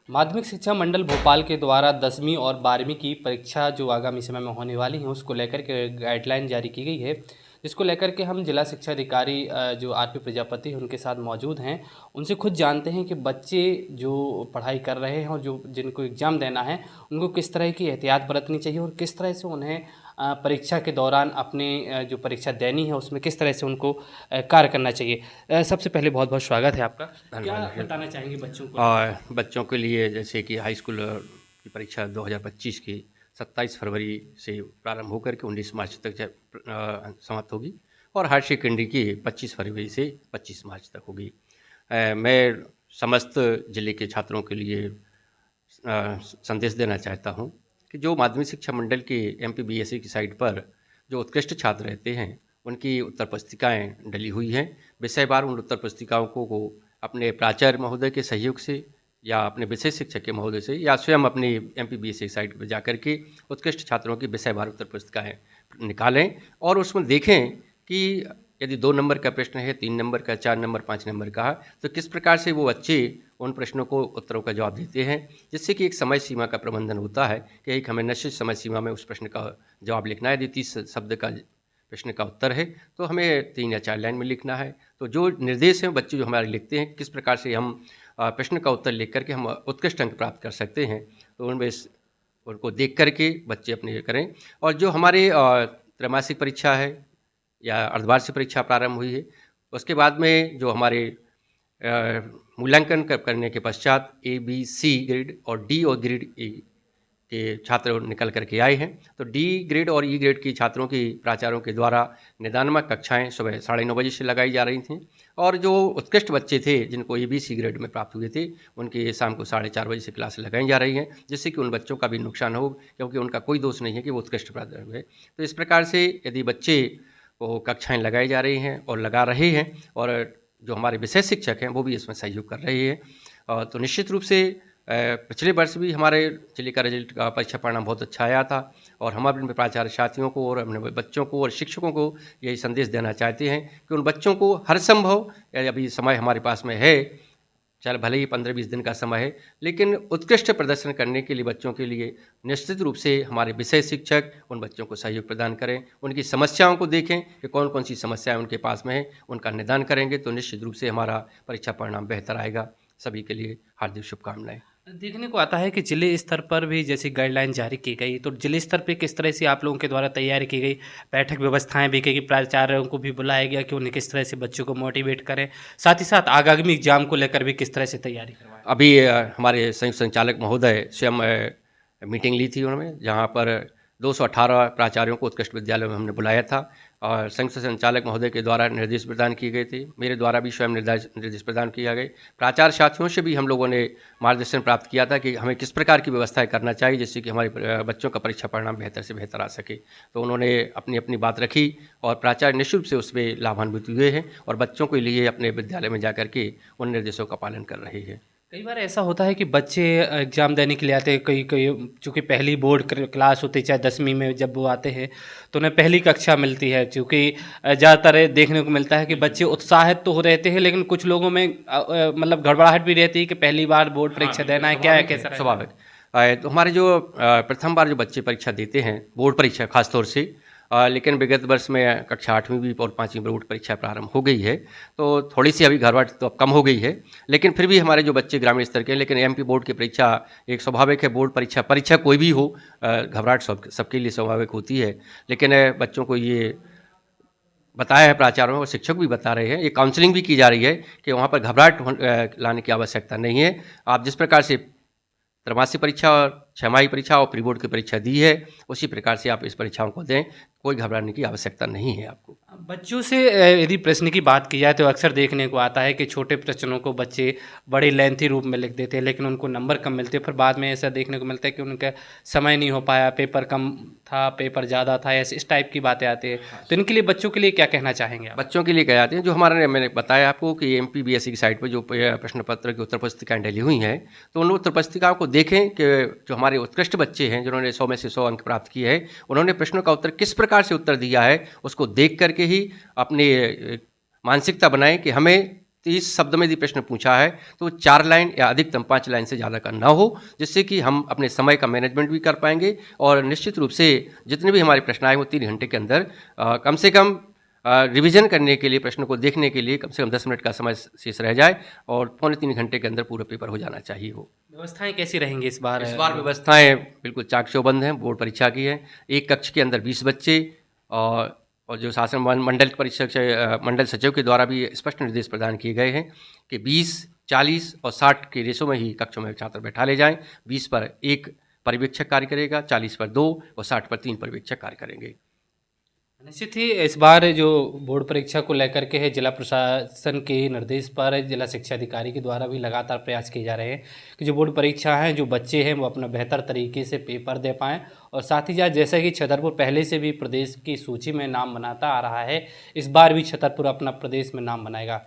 माध्यमिक शिक्षा मंडल भोपाल के द्वारा 10वीं और 12वीं की परीक्षा जो आगामी समय में होने वाली हैं उसको लेकर के गाइडलाइन जारी की गई है, जिसको लेकर के हम जिला शिक्षा अधिकारी जो आर.पी. प्रजापति हैं उनके साथ मौजूद हैं। उनसे खुद जानते हैं कि बच्चे जो पढ़ाई कर रहे हैं और जो जिनको एग्ज़ाम देना है उनको किस तरह की एहतियात बरतनी चाहिए और किस तरह से उन्हें परीक्षा के दौरान अपने जो परीक्षा देनी है उसमें किस तरह से उनको कार्य करना चाहिए। सबसे पहले बहुत बहुत स्वागत है आपका। क्या धन्यवाद। बताना चाहेंगे बच्चों को? और बच्चों के लिए जैसे कि हाई स्कूल की परीक्षा 2025 की 27 फरवरी से प्रारंभ होकर के 19 मार्च तक समाप्त होगी और हायर सेकेंडरी की 25 फरवरी से 25 मार्च तक होगी। मैं समस्त जिले के छात्रों के लिए संदेश देना चाहता हूँ कि जो माध्यमिक शिक्षा मंडल की MPBSE की साइट पर जो उत्कृष्ट छात्र रहते हैं उनकी उत्तर पुस्तिकाएँ डली हुई हैं। विषयवार उन उत्तर पुस्तिकाओं को अपने प्राचार्य महोदय के सहयोग से या अपने विषय शिक्षक के महोदय से या स्वयं अपनी MPBSE साइट पर जाकर के उत्कृष्ट छात्रों की विषयवार उत्तर पुस्तिकाएँ निकालें और उसमें देखें कि यदि 2 नंबर का प्रश्न है, 3 नंबर का, 4 नंबर, 5 नंबर का, तो किस प्रकार से वो बच्चे उन प्रश्नों को उत्तरों का जवाब देते हैं, जिससे कि एक समय सीमा का प्रबंधन होता है कि एक हमें निश्चित समय सीमा में उस प्रश्न का जवाब लिखना है। यदि 30 शब्द का प्रश्न का उत्तर है तो हमें 3 या 4 लाइन में लिखना है। तो जो निर्देश हैं बच्चे जो हमारे लिखते हैं, किस प्रकार से हम प्रश्न का उत्तर लिख करके हम उत्कृष्ट अंक प्राप्त कर सकते हैं, तो उनमें उनको देख करके बच्चे अपने ये करें। और जो हमारे त्रैमासिक परीक्षा है या अर्धवार्षिक परीक्षा प्रारंभ हुई है, उसके बाद में जो हमारे मूल्यांकन करने के पश्चात ABC ग्रेड और D और ग्रेड E के छात्र निकल करके आए हैं। तो D ग्रेड और E ग्रेड की छात्रों की प्राचार्यों के द्वारा निदानात्मक कक्षाएं सुबह 9:30 बजे से लगाई जा रही थीं और जो उत्कृष्ट बच्चे थे जिनको ABC ग्रेड में प्राप्त हुए थे उनकी शाम को 4:30 बजे से क्लास लगाई जा रही हैं, जिससे कि उन बच्चों का भी नुकसान हो, क्योंकि उनका कोई दोष नहीं है कि वो उत्कृष्ट प्राप्त हुए। तो इस प्रकार से यदि बच्चे को कक्षाएँ लगाई जा रही हैं और लगा रहे हैं और जो हमारे विषय शिक्षक हैं वो भी इसमें सहयोग कर रहे हैं, तो निश्चित रूप से पिछले वर्ष भी हमारे जिले का रिजल्ट का परीक्षा परिणाम बहुत अच्छा आया था और हम अपने प्राचार्य साथियों को और अपने बच्चों को और शिक्षकों को यही संदेश देना चाहते हैं कि उन बच्चों को हर संभव, अभी समय हमारे पास में है, चल भले ही 15-20 दिन का समय है, लेकिन उत्कृष्ट प्रदर्शन करने के लिए बच्चों के लिए निश्चित रूप से हमारे विषय शिक्षक उन बच्चों को सहयोग प्रदान करें, उनकी समस्याओं को देखें कि कौन कौन सी समस्याएं उनके पास में है, उनका निदान करेंगे तो निश्चित रूप से हमारा परीक्षा परिणाम बेहतर आएगा। सभी के लिए हार्दिक शुभकामनाएं। देखने को आता है कि जिले स्तर पर भी जैसी गाइडलाइन जारी की गई, तो जिले स्तर पे किस तरह से आप लोगों के द्वारा तैयारी की गई, बैठक व्यवस्थाएं भी की गई, प्राचार्यों को भी बुलाया गया कि उन्हें किस तरह से बच्चों को मोटिवेट करें, साथ ही साथ आगामी एग्जाम को लेकर भी किस तरह से तैयारी करवाएं? अभी हमारे संयुक्त संचालक महोदय स्वयं मीटिंग ली थी उन्होंने, जहाँ पर 218 प्राचार्यों को उत्कृष्ट विद्यालयों में हमने बुलाया था और संयुक्त संचालक महोदय के द्वारा निर्देश प्रदान किए गए थे। मेरे द्वारा भी स्वयं निर्देश प्रदान किया गए। प्राचार्य साथियों से भी हम लोगों ने मार्गदर्शन प्राप्त किया था कि हमें किस प्रकार की व्यवस्थाएं करना चाहिए जिससे कि हमारे बच्चों का परीक्षा परिणाम बेहतर से बेहतर आ सके। तो उन्होंने अपनी अपनी बात रखी और प्राचार्य निःशुल्क से उसमें लाभान्वित हुए हैं और बच्चों के लिए अपने विद्यालय में जाकर के उन निर्देशों का पालन कर रहे हैं। कई बार ऐसा होता है कि बच्चे एग्ज़ाम देने के लिए आते हैं, कई कई चूँकि पहली बोर्ड क्लास होती है, चाहे 10वीं में जब वो आते हैं तो उन्हें पहली कक्षा मिलती है, चूँकि ज़्यादातर देखने को मिलता है कि बच्चे उत्साहित तो हो रहते हैं लेकिन कुछ लोगों में मतलब घबराहट भी रहती है कि पहली बार बोर्ड परीक्षा देना है, क्या है, कैसा रहेगा? स्वाभाविक। तो हमारे जो प्रथम बार जो बच्चे परीक्षा देते हैं बोर्ड परीक्षा खासतौर से, लेकिन विगत वर्ष में कक्षा 8वीं भी और 5वीं बोर्ड परीक्षा प्रारंभ हो गई है, तो थोड़ी सी अभी घबराहट तो अब कम हो गई है, लेकिन फिर भी हमारे जो बच्चे ग्रामीण स्तर के, लेकिन MP बोर्ड की परीक्षा एक स्वाभाविक है। बोर्ड परीक्षा कोई भी हो, घबराहट सबके लिए स्वाभाविक होती है, लेकिन बच्चों को ये बताया है प्राचार्यों और शिक्षक भी बता रहे हैं, ये काउंसलिंग भी की जा रही है कि वहाँ पर घबराहट लाने की आवश्यकता नहीं है। आप जिस प्रकार से त्रैमासिक परीक्षा और छमाही परीक्षा और प्री बोर्ड की परीक्षा दी है, उसी प्रकार से आप इस परीक्षाओं को दें, कोई घबराने की आवश्यकता नहीं है आपको। बच्चों से यदि प्रश्न की बात की जाए तो अक्सर देखने को आता है कि छोटे प्रश्नों को बच्चे बड़े लेंथी रूप में लिख देते हैं लेकिन उनको नंबर कम मिलते हैं, फिर बाद में ऐसा देखने को मिलता है कि उनका समय नहीं हो पाया, पेपर कम था, पेपर ज़्यादा था, ऐसे इस टाइप की बातें आती है। तो इनके लिए बच्चों के लिए क्या कहना चाहेंगे आप? बच्चों के लिए कह जाते हैं, जो हमारे मैंने बताया आपको कि MPBSE की साइट पर जो प्रश्न पत्र की उत्तर पुस्तिकाएँ डली हुई हैं, तो उन उत्तर पुस्तिकाओं को देखें कि जो हमारे उत्कृष्ट बच्चे हैं जिन्होंने 100 में से 100 अंक प्राप्त किए हैं, उन्होंने प्रश्नों का उत्तर किस प्रकार से उत्तर दिया है, उसको देख करके ही अपनी मानसिकता बनाएं कि हमें 30 शब्द में यदि प्रश्न पूछा है तो 4 लाइन या अधिकतम 5 लाइन से ज़्यादा का ना हो, जिससे कि हम अपने समय का मैनेजमेंट भी कर पाएंगे और निश्चित रूप से जितने भी हमारे प्रश्न आए वो 3 घंटे के अंदर कम से कम रिवीजन करने के लिए, प्रश्न को देखने के लिए कम से कम 10 मिनट का समय शेष रह जाए और 2.25 घंटे के अंदर पूरा पेपर हो जाना चाहिए। वो व्यवस्थाएं कैसी रहेंगी इस बार? व्यवस्थाएं बिल्कुल चाक चौबंद हैं, बोर्ड परीक्षा की है। एक कक्ष के अंदर 20 बच्चे और जो शासन मंडल परीक्षक मंडल सचिव के द्वारा भी स्पष्ट निर्देश प्रदान किए गए हैं कि 20, 40 और 60 के रेशो में ही कक्षों में छात्र बैठा ले जाएं। 20 पर 1 पर्यवेक्षक कार्य करेगा, 40 पर 2 और 60 पर 3 पर्यवेक्षक कार्य करेंगे। निश्चित ही इस बार जो बोर्ड परीक्षा को लेकर के है, जिला प्रशासन के निर्देश पर जिला शिक्षा अधिकारी के द्वारा भी लगातार प्रयास किए जा रहे हैं कि जो बोर्ड परीक्षा है, जो बच्चे हैं वो अपना बेहतर तरीके से पेपर दे पाएँ और साथ ही साथ जैसा कि छतरपुर पहले से भी प्रदेश की सूची में नाम बनाता आ रहा है, इस बार भी छतरपुर अपना प्रदेश में नाम बनाएगा।